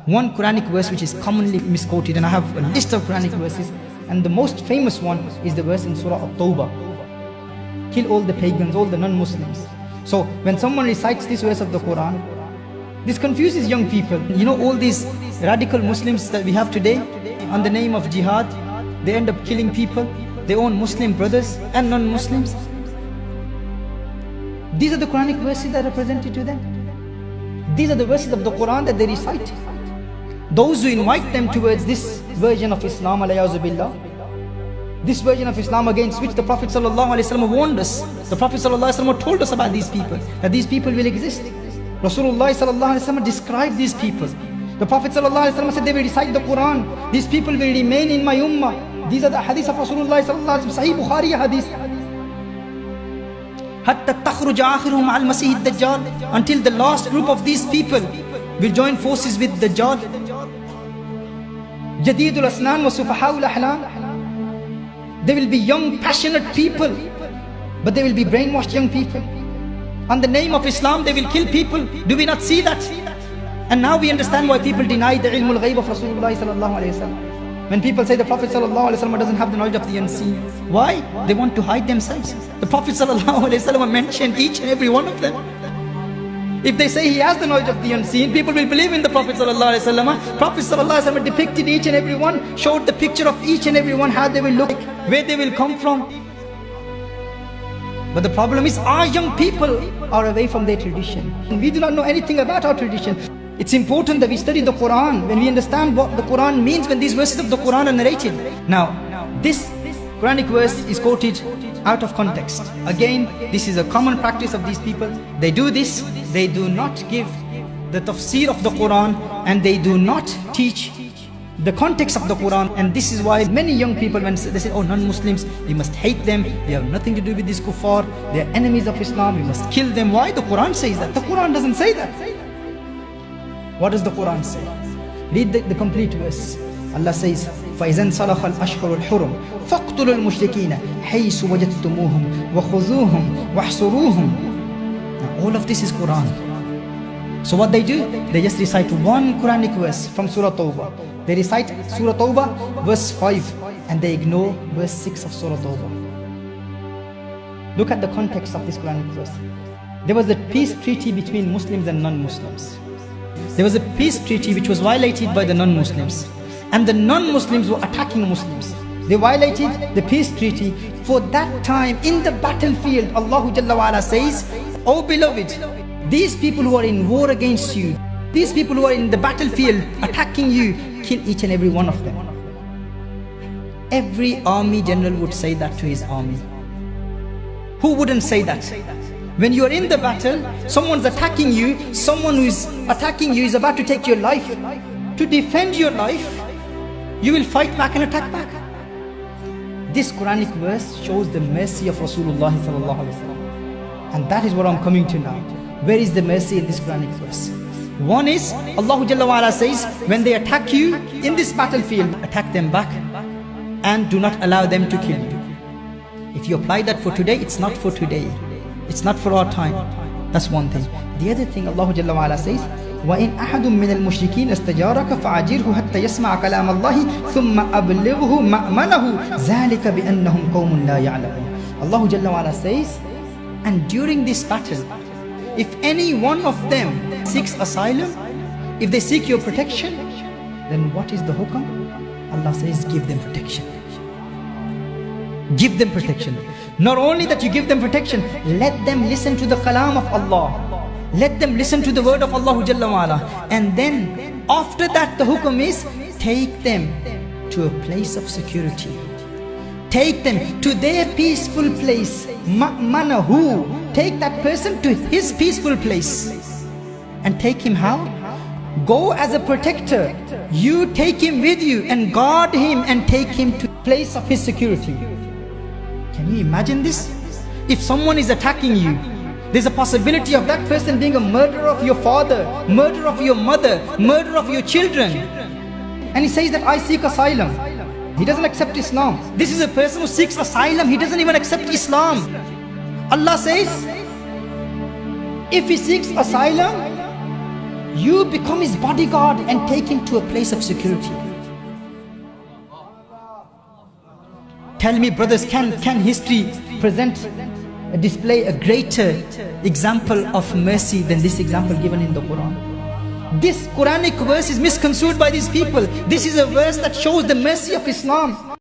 one Quranic verse which is commonly misquoted, and I have a list of Quranic verses, and the most famous one is the verse in Surah At-Tawbah. Kill all the pagans, all the non-Muslims. So when someone recites this verse of the Quran, this confuses young people. You know, all these radical Muslims that we have today, on the name of jihad, they end up killing people, their own Muslim brothers and non-Muslims. These are the Quranic verses that are presented to them. These are the verses of the Quran that they recite. Those who invite them towards this version of Islam, alayyazu billah, this version of Islam against which the Prophet ﷺ warned us. The Prophet ﷺ told us about these people, that these people will exist. Rasulullah ﷺ described these people. The Prophet ﷺ said they will recite the Quran. These people will remain in my ummah. These are the hadith of Rasulullah ﷺ, Sahih Bukhari hadith. Hatta takhruja akhiruhum al-Masih ad-Dajjal, until the last group of these people will join forces with Dajjal. Jadidul asnan wa sufaha'ul ahlam. They will be young, passionate people, but they will be brainwashed young people. On the name of Islam, they will kill people. Do we not see that? And now we understand why people deny the ilmul ghaib of Rasulullah sallallahu alayhi wa sallam. When people say the Prophet sallallahu alayhi wa sallam doesn't have the knowledge of the unseen, why? They want to hide themselves. The Prophet sallallahu alayhi wa sallam mentioned each and every one of them. If they say he has the knowledge of the unseen, people will believe in the Prophet sallallahu alayhi wa sallam. Prophet sallallahu alayhi wa sallam depicted each and every one, showed the picture of each and every one, how they will look, where they will come from. But the problem is our young people are away from their tradition. We do not know anything about our tradition. It's important that we study the Quran, when we understand what the Quran means, when these verses of the Quran are narrated. Now, this Quranic verse is quoted out of context. Again, this is a common practice of these people. They do this, they do not give the tafsir of the Quran, and they do not teach the context of the Quran. And this is why many young people, when they say, oh, non-Muslims, we must hate them, they have nothing to do with this kuffar, they are enemies of Islam, we must kill them. Why? The Quran says that. The Quran doesn't say that. What does the Quran say? Read the complete verse. Allah says, فَإِذَنْ صَلَخَ الْأَشْهُرُ الْحُرُمُ فَاقْتُلُوا الْمُشْرِكِينَ حَيْثُ وَجَدتُّمُوهُمْ وَخُذُوهُمْ وَاحْصُرُوهُمْ. Now all of this is Quran. So what they do? They just recite one Quranic verse from Surah Tawbah. They recite Surah Tawbah verse 5 and they ignore verse 6 of Surah Tawbah. Look at the context of this Quranic verse. There was a peace treaty between Muslims and non-Muslims. There was a peace treaty which was violated by the non-Muslims, and the non-Muslims were attacking Muslims. They violated the peace treaty. For that time in the battlefield, Allah Jalla wa Ala says, oh beloved, these people who are in war against you, these people who are in the battlefield attacking you, kill each and every one of them. Every army general would say that to his army. Who wouldn't say that? When you are in the battle, someone's attacking you, someone who is attacking you is about to take your life. To defend your life, you will fight back and attack back. This Quranic verse shows the mercy of Rasulullah sallallahu alaihi wasallam. And that is what I'm coming to now. Where is the mercy in this Quranic verse? One is, Allah Jalla wa Ala says, when they attack you in this battlefield, attack them back and do not allow them to kill you. If you apply that for today, it's not for today. It's not for our time. That's one thing. The other thing, Allah Jalla wa Ala says, وَإِنْ أَحَدٌ مِّنَ الْمُشْرِكِينَ اسْتَجَارَكَ فَأَجِرْهُ حَتَّى يَسْمَعَ كَلَامَ اللَّهِ ثُمَّ أَبْلِغْهُ مَأْمَنَهُ ذَلِكَ بِأَنَّهُمْ قَوْمٌ لَا يَعْلَمُونَ. Allah Jalla wa Ala says, and during this battle, if any one of them seeks asylum, if they seek your protection, then what is the hukam? Allah says, give them protection. Give them protection. Not only that you give them protection, let them listen to the kalam of Allah. Let them listen to the word of Allah Jalla wa Ala. And then after that the hukum is, take them to a place of security. Take them to their peaceful place. Ma'manahu. Take that person to his peaceful place. And take him how? Go as a protector. You take him with you and guard him and take him to the place of his security. Can you imagine this? If someone is attacking you, there's a possibility of that person being a murderer of your father, murderer of your mother, murderer of your children. And he says that I seek asylum. He doesn't accept Islam. This is a person who seeks asylum. He doesn't even accept Islam. Allah says, if he seeks asylum, You become his bodyguard and take him to a place of security. Tell me, brothers, can history display a greater example of mercy than this example given in the Quran? This Quranic verse is misconstrued by these people. This is a verse that shows the mercy of Islam.